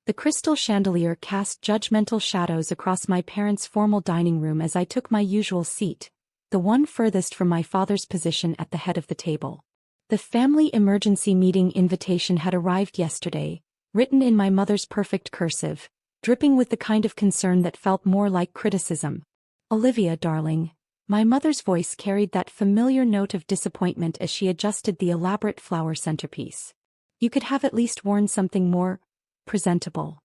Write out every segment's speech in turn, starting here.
The crystal chandelier cast judgmental shadows across my parents' formal dining room as I took my usual seat, the one furthest from my father's position at the head of the table. The family emergency meeting invitation had arrived yesterday, written in my mother's perfect cursive, dripping with the kind of concern that felt more like criticism. "Olivia, darling." My mother's voice carried that familiar note of disappointment as she adjusted the elaborate flower centerpiece. "You could have at least worn something more presentable."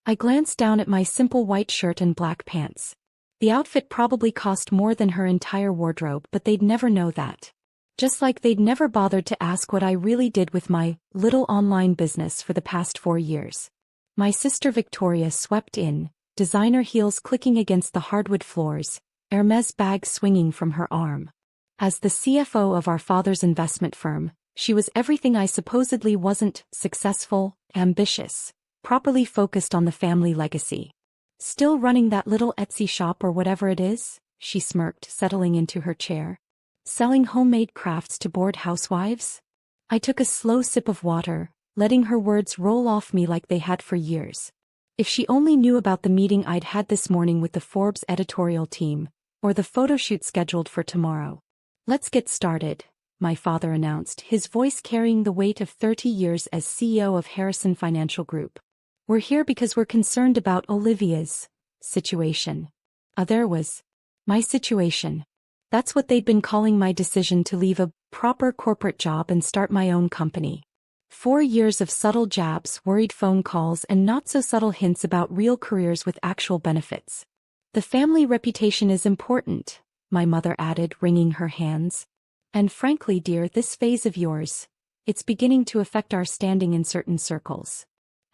I glanced down at my simple white shirt and black pants. The outfit probably cost more than her entire wardrobe, but they'd never know that. Just like they'd never bothered to ask what I really did with my little online business for the past 4 years. My sister Victoria swept in, designer heels clicking against the hardwood floors, Hermes bag swinging from her arm. As the CFO of our father's investment firm, she was everything I supposedly wasn't: successful, ambitious, properly focused on the family legacy. "Still running that little Etsy shop or whatever it is?" she smirked, settling into her chair. "Selling homemade crafts to bored housewives?" I took a slow sip of water, letting her words roll off me like they had for years. If she only knew about the meeting I'd had this morning with the Forbes editorial team, or the photo shoot scheduled for tomorrow. "Let's get started," my father announced, his voice carrying the weight of 30 years as CEO of Harrison Financial Group. "We're here because we're concerned about Olivia's situation." There was my situation. That's what they'd been calling my decision to leave a proper corporate job and start my own company. 4 years of subtle jabs, worried phone calls, and not-so-subtle hints about real careers with actual benefits. "The family reputation is important," my mother added, wringing her hands. "And frankly, dear, this phase of yours, it's beginning to affect our standing in certain circles."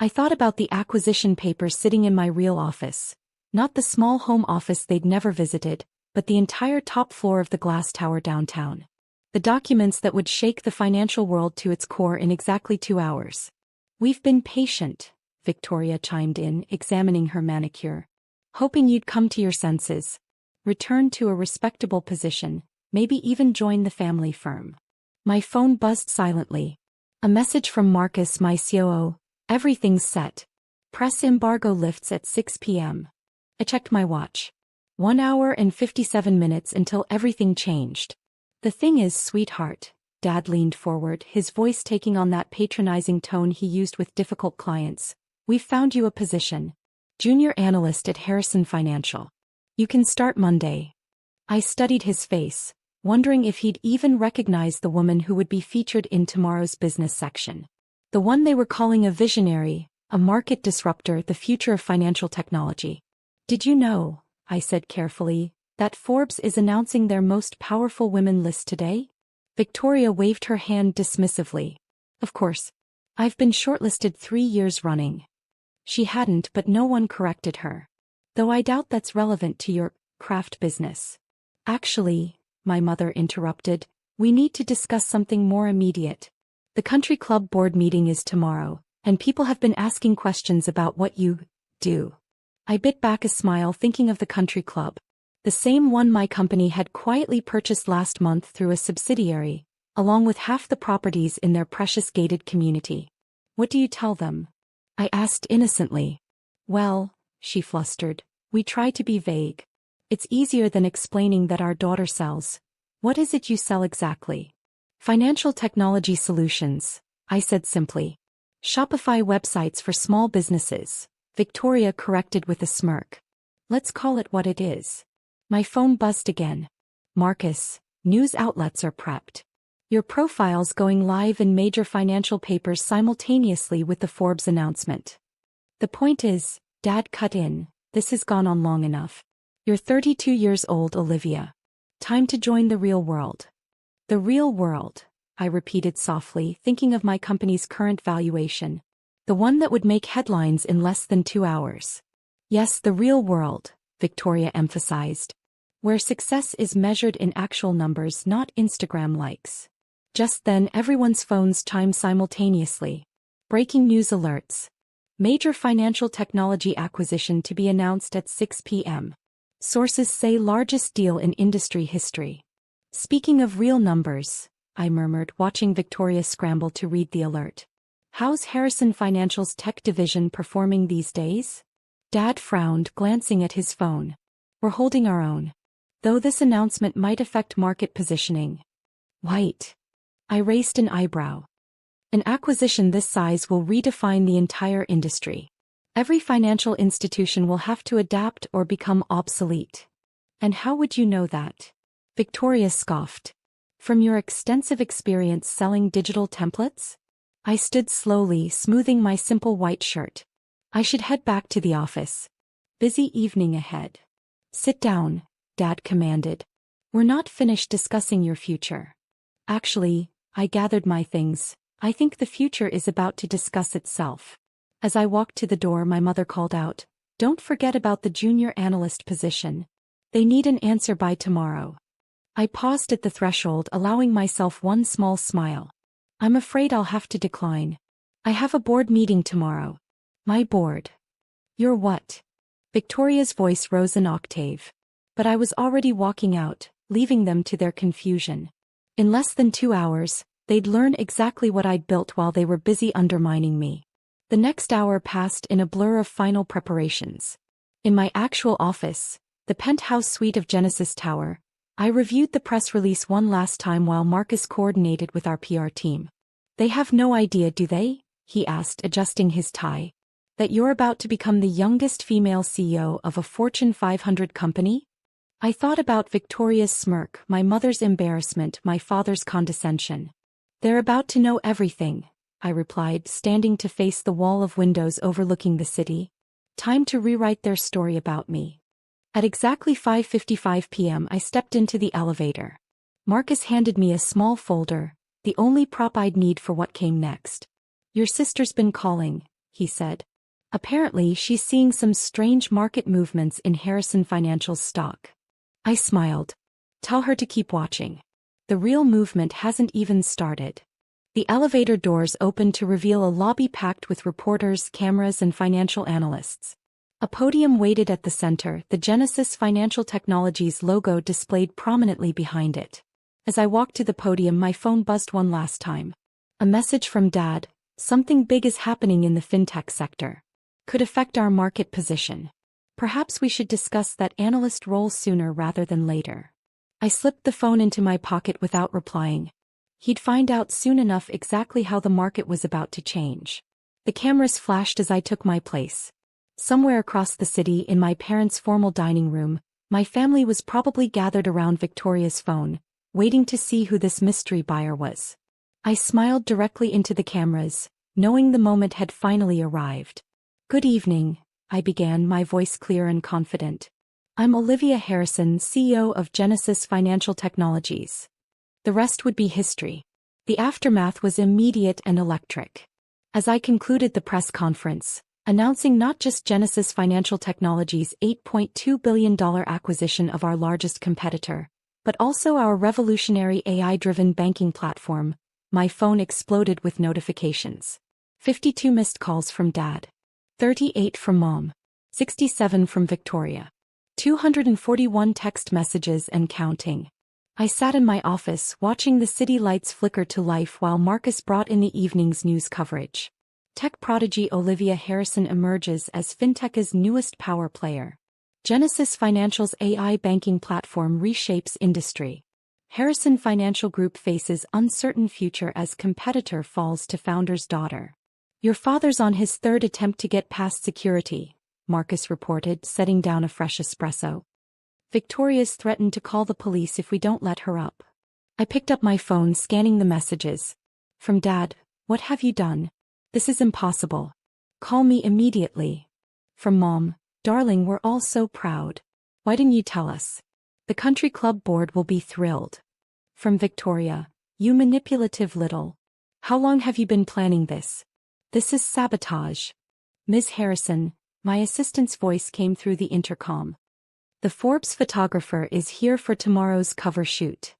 I thought about the acquisition papers sitting in my real office, not the small home office they'd never visited, but the entire top floor of the glass tower downtown. The documents that would shake the financial world to its core in exactly 2 hours. "We've been patient," Victoria chimed in, examining her manicure. "Hoping you'd come to your senses. Return to a respectable position, maybe even join the family firm." My phone buzzed silently. A message from Marcus, my COO. "Everything's set. Press embargo lifts at 6 p.m. I checked my watch. 1 hour and 57 minutes until everything changed. "The thing is, sweetheart," Dad leaned forward, his voice taking on that patronizing tone he used with difficult clients, "we've found you a position. Junior analyst at Harrison Financial. You can start Monday." I studied his face, wondering if he'd even recognize the woman who would be featured in tomorrow's business section. The one they were calling a visionary, a market disruptor, the future of financial technology. "Did you know," I said carefully, "that Forbes is announcing their most powerful women list today?" Victoria waved her hand dismissively. "Of course. I've been shortlisted 3 years running." She hadn't, but no one corrected her. "Though I doubt that's relevant to your craft business." "Actually," my mother interrupted, "we need to discuss something more immediate. The country club board meeting is tomorrow, and people have been asking questions about what you do." I bit back a smile, thinking of the country club. The same one my company had quietly purchased last month through a subsidiary, along with half the properties in their precious gated community. "What do you tell them?" I asked innocently. "Well," she flustered, "we try to be vague. It's easier than explaining that our daughter sells." "What is it you sell exactly?" "Financial technology solutions," I said simply. "Shopify websites for small businesses," Victoria corrected with a smirk. "Let's call it what it is." My phone buzzed again. "Marcus, news outlets are prepped. Your profile's going live in major financial papers simultaneously with the Forbes announcement." "The point is," Dad cut in, "this has gone on long enough. You're 32 years old, Olivia. Time to join the real world." "The real world," I repeated softly, thinking of my company's current valuation. The one that would make headlines in less than 2 hours. "Yes, the real world," Victoria emphasized. "Where success is measured in actual numbers, not Instagram likes." Just then everyone's phones chimed simultaneously. Breaking news alerts. Major financial technology acquisition to be announced at 6 p.m. Sources say largest deal in industry history. "Speaking of real numbers," I murmured, watching Victoria scramble to read the alert. How's Harrison Financial's tech division performing these days? Dad frowned, glancing at his phone. We're holding our own. Though this announcement might affect market positioning. White. I raised an eyebrow. An acquisition this size will redefine the entire industry. Every financial institution will have to adapt or become obsolete. And how would you know that? Victoria scoffed. From your extensive experience selling digital templates? I stood slowly, smoothing my simple white shirt. I should head back to the office. Busy evening ahead. Sit down, Dad commanded. We're not finished discussing your future. Actually, I gathered my things. I think the future is about to discuss itself. As I walked to the door, my mother called out, "Don't forget about the junior analyst position. They need an answer by tomorrow." I paused at the threshold, allowing myself one small smile. I'm afraid I'll have to decline. I have a board meeting tomorrow. My board. Your what? Victoria's voice rose an octave. But I was already walking out, leaving them to their confusion. In less than 2 hours, they'd learn exactly what I'd built while they were busy undermining me. The next hour passed in a blur of final preparations. In my actual office, the penthouse suite of Genesis Tower, I reviewed the press release one last time while Marcus coordinated with our PR team. They have no idea, do they? He asked, adjusting his tie. That you're about to become the youngest female CEO of a Fortune 500 company? I thought about Victoria's smirk, my mother's embarrassment, my father's condescension. They're about to know everything, I replied, standing to face the wall of windows overlooking the city. Time to rewrite their story about me. At exactly 5:55 p.m. I stepped into the elevator. Marcus handed me a small folder, the only prop I'd need for what came next. Your sister's been calling, he said. Apparently she's seeing some strange market movements in Harrison Financial's stock. I smiled. Tell her to keep watching. The real movement hasn't even started. The elevator doors opened to reveal a lobby packed with reporters, cameras, and financial analysts. A podium waited at the center, the Genesis Financial Technologies logo displayed prominently behind it. As I walked to the podium, my phone buzzed one last time. A message from Dad. Something big is happening in the fintech sector. Could affect our market position. Perhaps we should discuss that analyst role sooner rather than later. I slipped the phone into my pocket without replying. He'd find out soon enough exactly how the market was about to change. The cameras flashed as I took my place. Somewhere across the city, in my parents' formal dining room, my family was probably gathered around Victoria's phone, waiting to see who this mystery buyer was. I smiled directly into the cameras, knowing the moment had finally arrived. Good evening, I began, my voice clear and confident. I'm Olivia Harrison, CEO of Genesis Financial Technologies. The rest would be history. The aftermath was immediate and electric. As I concluded the press conference, announcing not just Genesis Financial Technologies' $8.2 billion acquisition of our largest competitor, but also our revolutionary AI-driven banking platform, my phone exploded with notifications. 52 missed calls from Dad. 38 from Mom. 67 from Victoria. 241 text messages and counting. I sat in my office watching the city lights flicker to life while Marcus brought in the evening's news coverage. Tech prodigy Olivia Harrison emerges as fintech's newest power player. Genesis Financial's AI banking platform reshapes industry. Harrison Financial Group faces uncertain future as competitor falls to founder's daughter. Your father's on his third attempt to get past security, Marcus reported, setting down a fresh espresso. Victoria's threatened to call the police if we don't let her up. I picked up my phone, scanning the messages. From Dad, what have you done? This is impossible. Call me immediately. From Mom, darling, we're all so proud. Why didn't you tell us? The country club board will be thrilled. From Victoria, you manipulative little. How long have you been planning this? This is sabotage. Ms. Harrison, my assistant's voice came through the intercom. The Forbes photographer is here for tomorrow's cover shoot.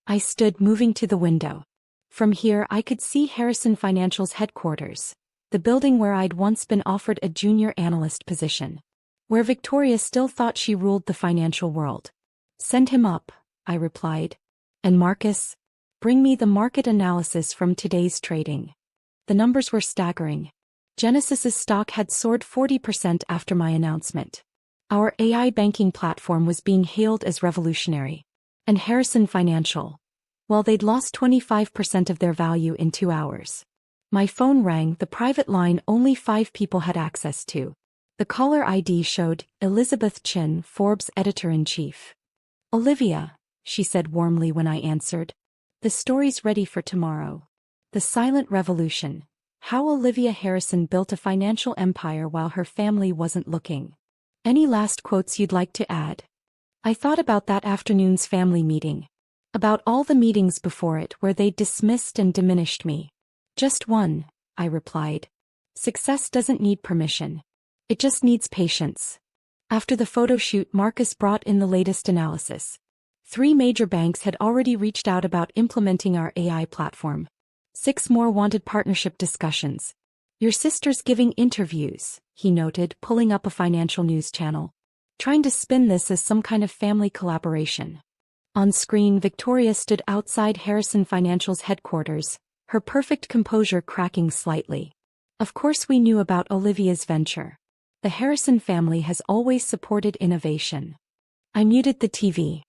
I stood, moving to the window. From here I could see Harrison Financial's headquarters, the building where I'd once been offered a junior analyst position. Where Victoria still thought she ruled the financial world. Send him up, I replied. And Marcus? Bring me the market analysis from today's trading. The The numbers were staggering. Genesis's stock had soared 40% after my announcement. Our AI banking platform was being hailed as revolutionary. And Harrison Financial, well, they'd lost 25% of their value in 2 hours. My phone rang, the private line only 5 people had access to. The caller ID showed Elizabeth Chin, Forbes editor-in-chief. "Olivia," she said warmly when I answered. "The story's ready for tomorrow. The Silent Revolution. How Olivia Harrison built a financial empire while her family wasn't looking. Any last quotes you'd like to add?" I thought about that afternoon's family meeting. About all the meetings before it where they dismissed and diminished me. "Just one," I replied. "Success doesn't need permission. It just needs patience." After the photo shoot, Marcus brought in the latest analysis. 3 major banks had already reached out about implementing our AI platform. 6 more wanted partnership discussions. "Your sister's giving interviews," he noted, pulling up a financial news channel. "Trying to spin this as some kind of family collaboration." On screen, Victoria stood outside Harrison Financial's headquarters, her perfect composure cracking slightly. Of course we knew about Olivia's venture. The Harrison family has always supported innovation. I muted the TV.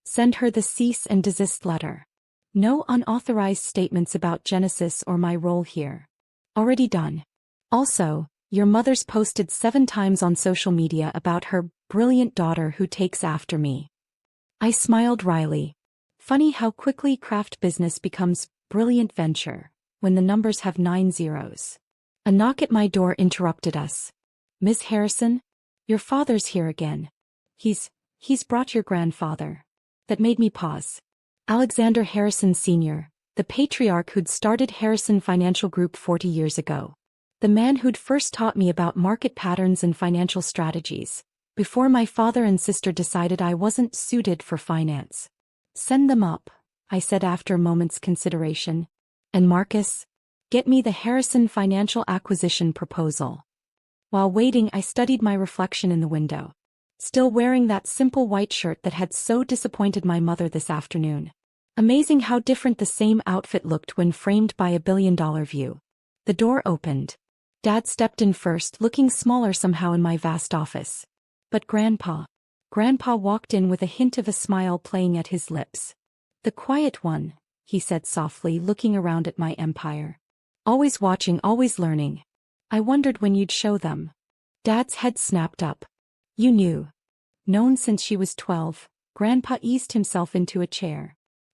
"Send her the cease and desist letter. No unauthorized statements about Genesis or my role here." "Already done. Also, your mother's posted 7 times on social media about her brilliant daughter who takes after me." I smiled wryly. Funny how quickly craft business becomes brilliant venture when the numbers have 9 zeros. A knock at my door interrupted us. "Miss Harrison? Your father's here again. He's brought your grandfather." That made me pause. Alexander Harrison Sr., the patriarch who'd started Harrison Financial Group 40 years ago. The man who'd first taught me about market patterns and financial strategies, before my father and sister decided I wasn't suited for finance. "Send them up," I said after a moment's consideration. "And Marcus, get me the Harrison Financial acquisition proposal." While waiting, I studied my reflection in the window. Still wearing that simple white shirt that had so disappointed my mother this afternoon. Amazing how different the same outfit looked when framed by a billion-dollar view. The door opened. Dad stepped in first, looking smaller somehow in my vast office. But Grandpa walked in with a hint of a smile playing at his lips. "The quiet one," he said softly, looking around at my empire. "Always watching, always learning. I wondered when you'd show them." Dad's head snapped up. "You knew." "Known since she was 12, Grandpa eased himself into a chair.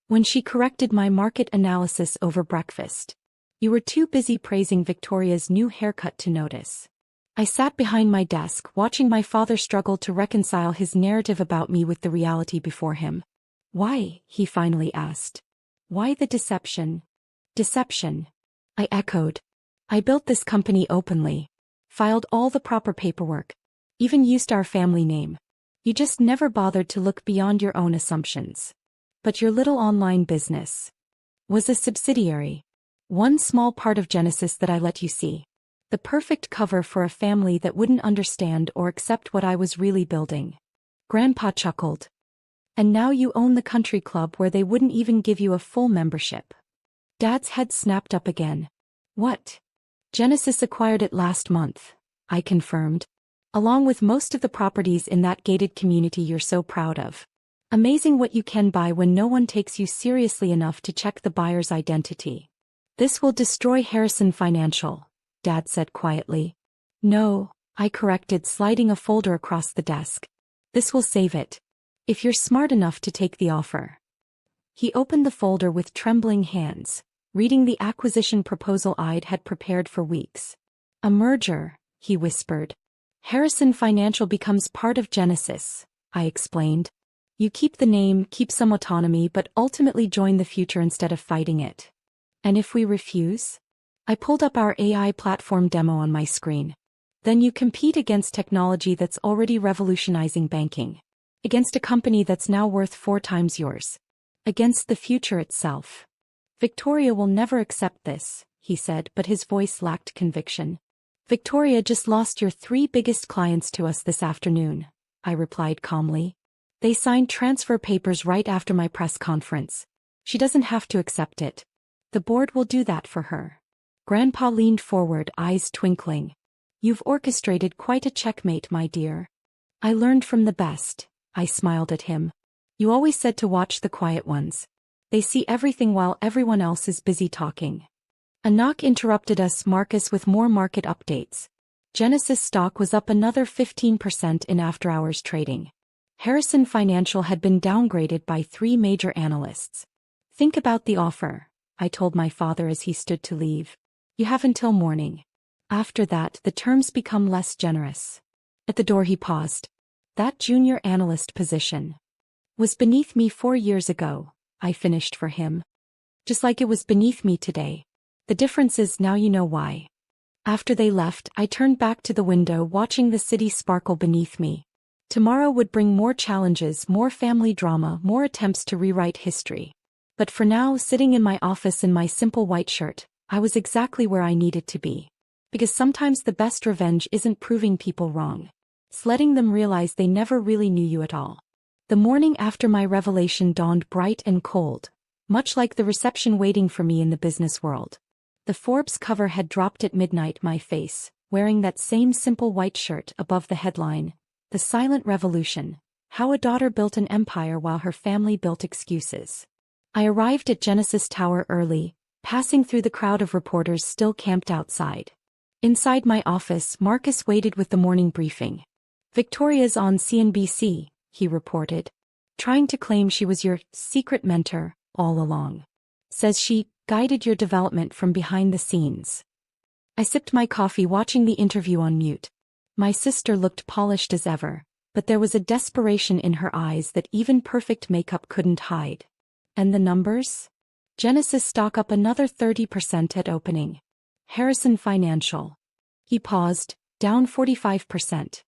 "When she corrected my market analysis over breakfast. You were too busy praising Victoria's new haircut to notice." I sat behind my desk, watching my father struggle to reconcile his narrative about me with the reality before him. "Why?" he finally asked. "Why the deception?" "Deception," I echoed. "I built this company openly. Filed all the proper paperwork. Even used our family name. You just never bothered to look beyond your own assumptions. But your little online business was a subsidiary. One small part of Genesis that I let you see. The perfect cover for a family that wouldn't understand or accept what I was really building." Grandpa chuckled. "And now you own the country club where they wouldn't even give you a full membership." Dad's head snapped up again. "What?" "Genesis acquired it last month," I confirmed. "Along with most of the properties in that gated community you're so proud of. Amazing what you can buy when no one takes you seriously enough to check the buyer's identity." "This will destroy Harrison Financial," Dad said quietly. "No," I corrected, sliding a folder across the desk. "This will save it. If you're smart enough to take the offer." He opened the folder with trembling hands, reading the acquisition proposal I'd had prepared for weeks. "A merger," he whispered. "Harrison Financial becomes part of Genesis," I explained. "You keep the name, keep some autonomy, but ultimately join the future instead of fighting it." "And if we refuse?" I pulled up our AI platform demo on my screen. "Then you compete against technology that's already revolutionizing banking. Against a company that's now worth 4 times yours. Against the future itself." "Victoria will never accept this," he said, but his voice lacked conviction. "Victoria just lost your 3 biggest clients to us this afternoon," I replied calmly. "They signed transfer papers right after my press conference. She doesn't have to accept it. The board will do that for her." Grandpa leaned forward, eyes twinkling. You've orchestrated quite a checkmate, my dear. I learned from the best, I smiled at him. You always said to watch the quiet ones. They see everything while everyone else is busy talking. A knock interrupted us, Marcus, with more market updates. Genesis stock was up another 15% in after-hours trading. Harrison Financial had been downgraded by 3 major analysts. Think about the offer, I told my father as he stood to leave. You have until morning. After that, the terms become less generous. At the door he paused. That junior analyst position was beneath me 4 years ago, I finished for him. Just like it was beneath me today. The difference is now you know why. After they left, I turned back to the window, watching the city sparkle beneath me. Tomorrow would bring more challenges, more family drama, more attempts to rewrite history. But for now, sitting in my office in my simple white shirt, I was exactly where I needed to be. Because sometimes the best revenge isn't proving people wrong. It's letting them realize they never really knew you at all. The morning after my revelation dawned bright and cold, much like the reception waiting for me in the business world. The Forbes cover had dropped at midnight, my face, wearing that same simple white shirt above the headline, The Silent Revolution, How a Daughter Built an Empire While Her Family Built Excuses. I arrived at Genesis Tower early, passing through the crowd of reporters still camped outside. Inside my office, Marcus waited with the morning briefing. Victoria's on CNBC, he reported. Trying to claim she was your secret mentor all along. Says she guided your development from behind the scenes. I sipped my coffee, watching the interview on mute. My sister looked polished as ever, but there was a desperation in her eyes that even perfect makeup couldn't hide. And the numbers? Genesis stock up another 30% at opening. Harrison Financial. He paused, down 45%.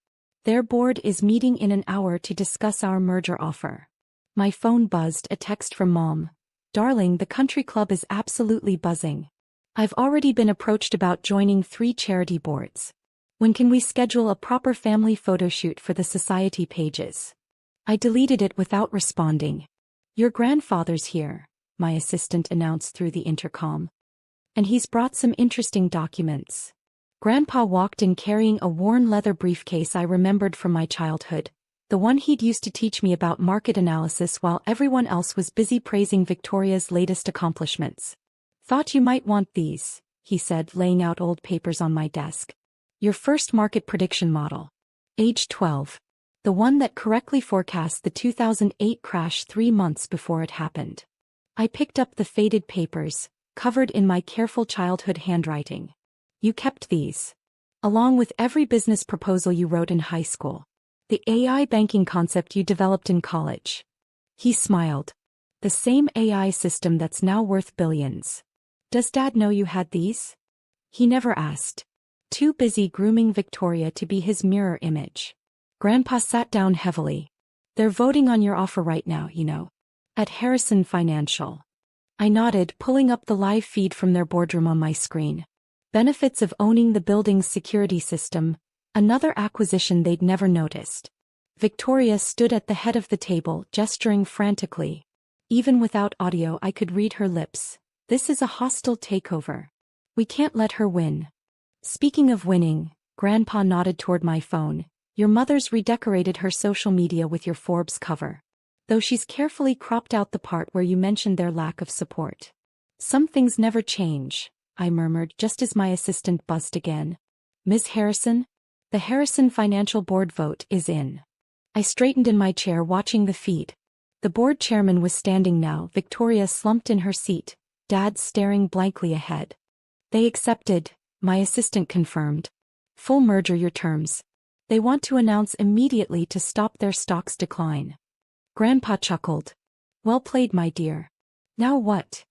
Their board is meeting in an hour to discuss our merger offer. My phone buzzed, a text from Mom. Darling, the country club is absolutely buzzing. I've already been approached about joining 3 charity boards. When can we schedule a proper family photo shoot for the society pages? I deleted it without responding. Your grandfather's here, my assistant announced through the intercom. And he's brought some interesting documents. Grandpa walked in carrying a worn leather briefcase I remembered from my childhood, the one he'd used to teach me about market analysis while everyone else was busy praising Victoria's latest accomplishments. Thought you might want these, he said, laying out old papers on my desk. Your first market prediction model. Age 12. The one that correctly forecast the 2008 crash 3 months before it happened. I picked up the faded papers, covered in my careful childhood handwriting. You kept these. Along with every business proposal you wrote in high school. The AI banking concept you developed in college. He smiled. The same AI system that's now worth billions. Does Dad know you had these? He never asked. Too busy grooming Victoria to be his mirror image. Grandpa sat down heavily. They're voting on your offer right now, you know. At Harrison Financial. I nodded, pulling up the live feed from their boardroom on my screen. Benefits of owning the building's security system, another acquisition they'd never noticed. Victoria stood at the head of the table, gesturing frantically. Even without audio, I could read her lips. This is a hostile takeover. We can't let her win. Speaking of winning, Grandpa nodded toward my phone. Your mother's redecorated her social media with your Forbes cover. Though she's carefully cropped out the part where you mentioned their lack of support. Some things never change, I murmured just as my assistant buzzed again. Ms. Harrison? The Harrison Financial Board vote is in. I straightened in my chair, watching the feed. The board chairman was standing now, Victoria slumped in her seat, Dad staring blankly ahead. They accepted, my assistant confirmed. Full merger your terms. They want to announce immediately to stop their stock's decline. Grandpa chuckled. Well played, my dear. Now what?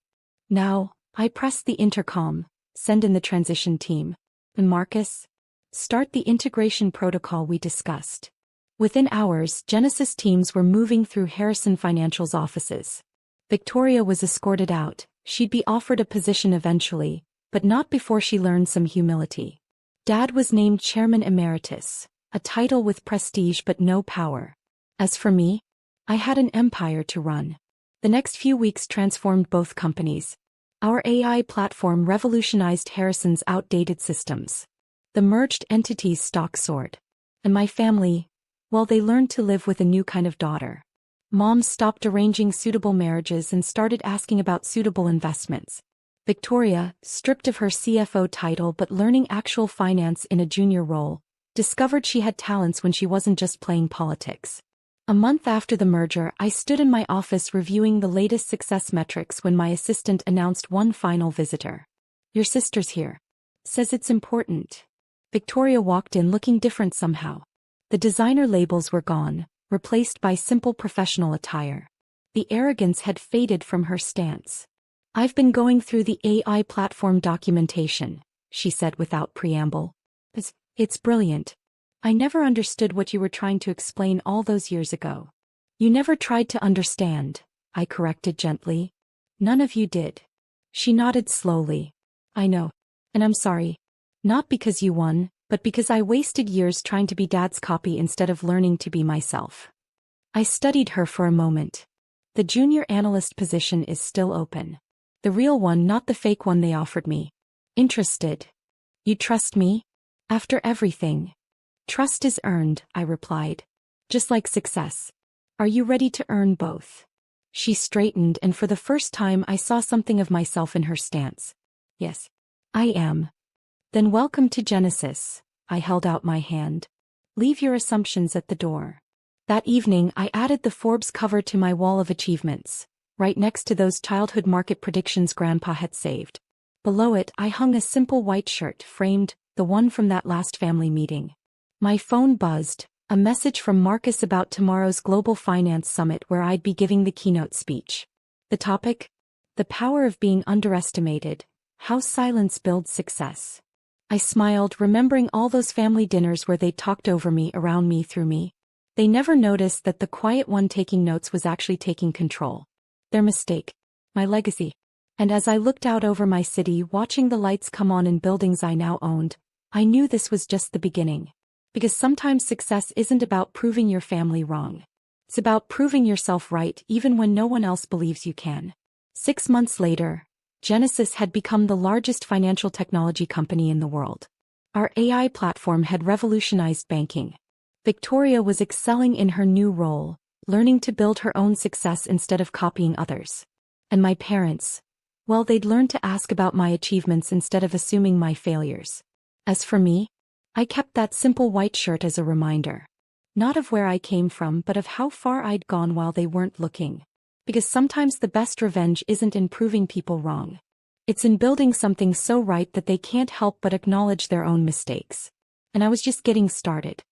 Now, I pressed the intercom, send in the transition team. And Marcus? Start the integration protocol we discussed. Within hours, Genesis teams were moving through Harrison Financial's offices. Victoria was escorted out. She'd be offered a position eventually, but not before she learned some humility. Dad was named Chairman Emeritus, a title with prestige but no power. As for me, I had an empire to run. The next few weeks transformed both companies. Our AI platform revolutionized Harrison's outdated systems. The merged entity's stock soared. And my family, well, they learned to live with a new kind of daughter. Mom stopped arranging suitable marriages and started asking about suitable investments. Victoria, stripped of her CFO title but learning actual finance in a junior role, discovered she had talents when she wasn't just playing politics. A month after the merger, I stood in my office reviewing the latest success metrics when my assistant announced one final visitor. "Your sister's here. Says it's important." Victoria walked in looking different somehow. The designer labels were gone, replaced by simple professional attire. The arrogance had faded from her stance. "I've been going through the AI platform documentation," she said without preamble. It's brilliant. I never understood what you were trying to explain all those years ago." "You never tried to understand," I corrected gently. "None of you did." She nodded slowly. "I know. And I'm sorry. Not because you won, but because I wasted years trying to be Dad's copy instead of learning to be myself." I studied her for a moment. "The junior analyst position is still open. The real one, not the fake one they offered me." "Interested. You trust me? After everything?" "Trust is earned," I replied. "Just like success. Are you ready to earn both?" She straightened, and for the first time I saw something of myself in her stance. "Yes, I am." "Then welcome to Genesis." I held out my hand. "Leave your assumptions at the door." That evening I added the Forbes cover to my wall of achievements, right next to those childhood market predictions Grandpa had saved. Below it I hung a simple white shirt framed, the one from that last family meeting. My phone buzzed, a message from Marcus about tomorrow's Global Finance Summit where I'd be giving the keynote speech. The topic? The power of being underestimated, how silence builds success. I smiled, remembering all those family dinners where they talked over me, around me, through me. They never noticed that the quiet one taking notes was actually taking control. Their mistake. My legacy. And as I looked out over my city, watching the lights come on in buildings I now owned, I knew this was just the beginning. Because sometimes success isn't about proving your family wrong. It's about proving yourself right even when no one else believes you can. 6 months later, Genesis had become the largest financial technology company in the world. Our AI platform had revolutionized banking. Victoria was excelling in her new role, learning to build her own success instead of copying others. And my parents, well, they'd learned to ask about my achievements instead of assuming my failures. As for me, I kept that simple white shirt as a reminder. Not of where I came from, but of how far I'd gone while they weren't looking. Because sometimes the best revenge isn't in proving people wrong. It's in building something so right that they can't help but acknowledge their own mistakes. And I was just getting started.